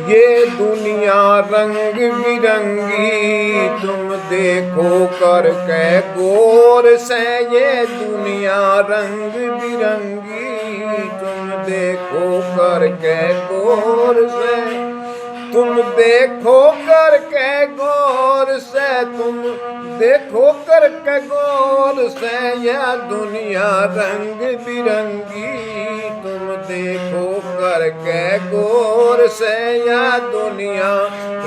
ये दुनिया रंग बिरंगी तुम देखो करके गौर से। ये दुनिया रंग बिरंगी तुम देखो करके गौर से। तुम देखो करके गौर से, तुम देखो करके गौर से। यह दुनिया रंग बिरंगी तुम देखो करके गौर से। यह दुनिया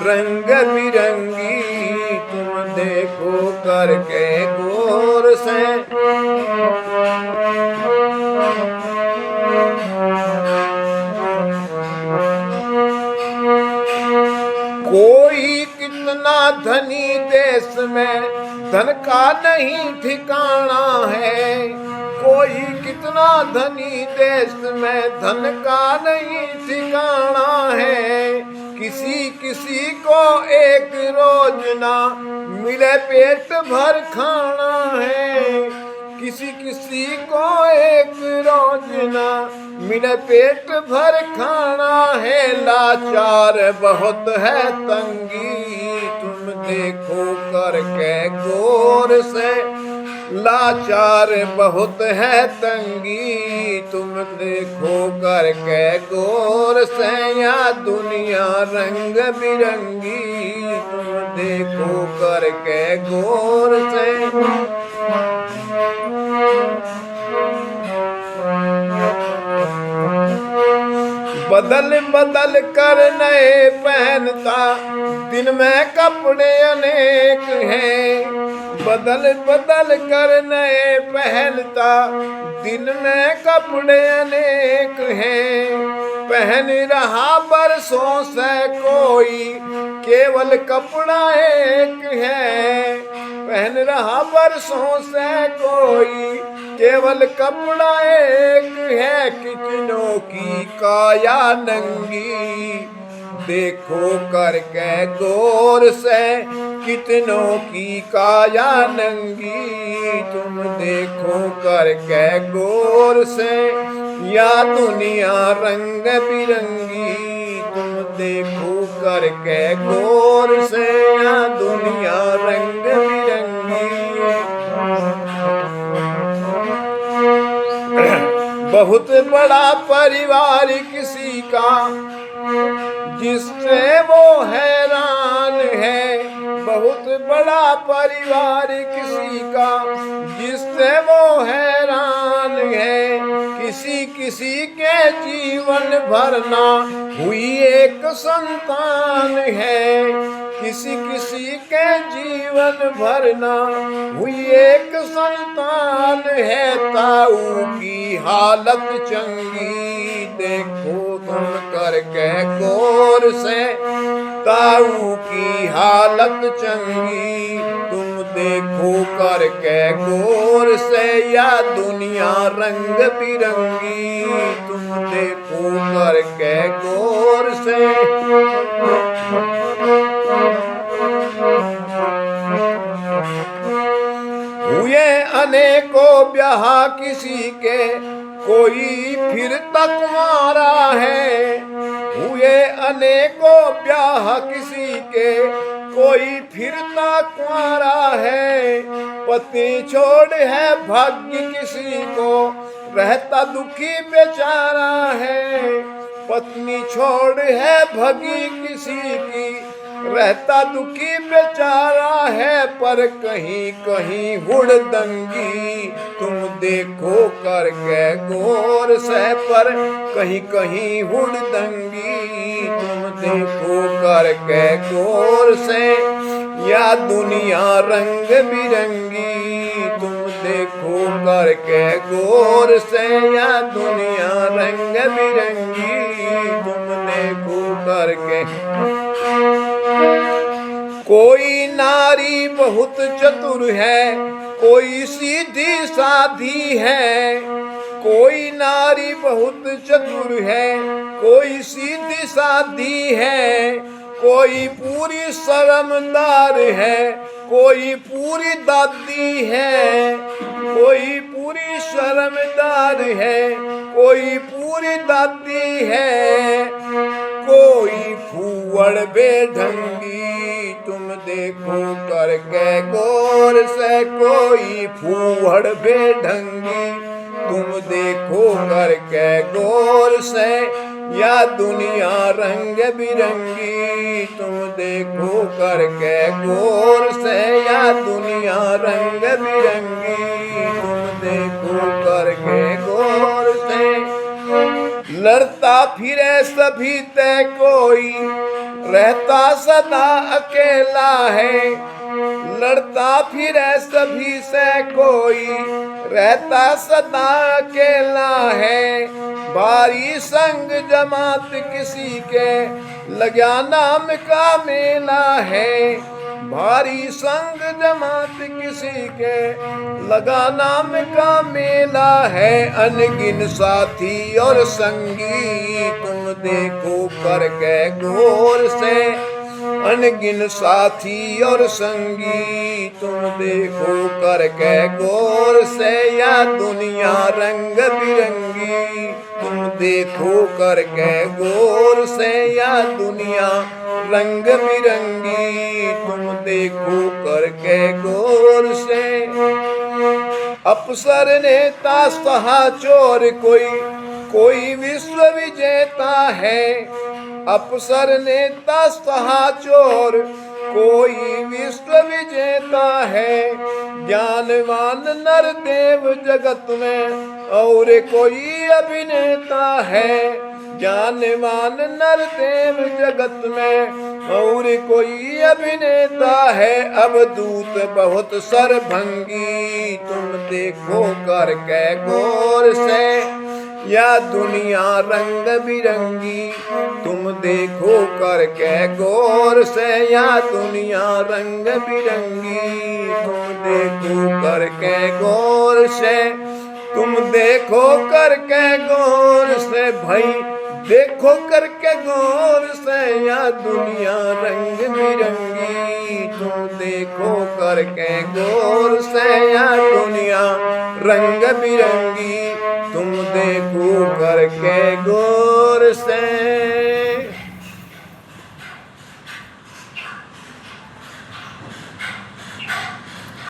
रंग बिरंगी तुम देखो करके गौर से। कोई कितना धनी देश में धन का नहीं ठिकाना है। कोई कितना धनी देश में धन का नहीं ठिकाना है। किसी किसी को एक रोज ना मिले पेट भर खाना है। किसी किसी को एक रोज ना मिले पेट भर खाना है। लाचार बहुत है तंगी तुम देखो करके गौर से। लाचार बहुत है तंगी तुम देखो करके गौर से। या दुनिया रंग बिरंगी तुम देखो करके गौर से। बदल बदल कर नए पहनता दिन में कपड़े अनेक हैं। बदल बदल कर नए पहनता दिन में कपड़े अनेक हैं। पहन रहा बरसों से कोई केवल कपड़ा एक है। पहन रहा बरसों से कोई केवल कपड़ा एक है। कितनों की काया नंगी देखो करके गौर से। कितनों की काया नंगी तुम देखो करके गौर से। या दुनिया रंग बिरंगी तुम देखो करके गौर से। या दुनिया रंग बिरंगी। बहुत बड़ा परिवार किसी का जिससे वो हैरान है। बहुत बड़ा परिवार किसी का जिससे वो हैरान है। किसी किसी के जीवन भरना हुई एक संतान है। किसी किसी के जीवन भरना हुई एक संतान है। ताऊ की हालत चंगी देखो तुम करके गौर से। ताऊ की हालत चंगी तुम देखो करके गौर से। या दुनिया रंग बिरंगी तुम देखो करके गौर से। हुए अनेकों ब्याह किसी के कोई फिर तक मारा है। हुए अनेकों ब्याह किसी के कोई फिर तक मारा है। पत्नी छोड़ है भाग्य किसी को रहता दुखी बेचारा है। पत्नी छोड़ है भाग्य किसी की रहता दुखी बेचारा है। पर कहीं कहीं हुड़दंगी तुम देखो करके गौर से। पर कहीं कहीं हुड़दंगी तुम देखो करके गौर से। या दुनिया रंग बिरंगी तुम देखो करके गौर से। या दुनिया रंग बिरंगी तुम देखो करके। कोई नारी बहुत चतुर है कोई सीधी साधी है। कोई नारी बहुत चतुर है कोई सीधी साधी है। कोई पूरी शर्मदार है कोई पूरी दादी है। कोई पूरी शर्मदार है कोई पूरी पूरी दाती है, कोई फूवड़ बेढंगी तुम देखो करके गौर से, कोई फूवड़ बेढंगी तुम देखो करके गौर से, या दुनिया रंग बिरंगी तुम देखो करके गौर से, या दुनिया रंग बिरंगी तुम देखो करके गौर से। लड़ता फिरे सभी तय कोई रहता सदा अकेला है, लड़ता फिरे सभी से कोई रहता सदा अकेला है, भारी संग जमात किसी के लगा नाम का मेला है, भारी संग जमात किसी के लगा नाम का मेला है, अनगिन साथी और संगी तुम देखो करके गौर से, अनगिन साथी और संगी तुम देखो करके गौर से, या दुनिया रंग बिरंगी तुम देखो करके गौर से, या दुनिया रंग बिरंगी तुम देखो करके गौर से। अफसर नेता सहाचोर कोई विश्व विजेता है, अफसर नेता सहाचोर कोई विश्व विजेता है, ज्ञानवान नरदेव जगत में और कोई अभिनेता है, ज्ञानवान नरदेव जगत में और कोई अभिनेता है, अब दूत बहुत सरभंगी तुम देखो करके गौर से, या दुनिया रंग बिरंगी तुम देखो करके गौर से, या दुनिया रंग बिरंगी तुम देखो करके गौर से, तुम देखो करके गौर से भाई देखो करके गौर से, या दुनिया रंग बिरंगी तुम देखो करके गौर से, या दुनिया रंग बिरंगी तुम देखो करके गौर से।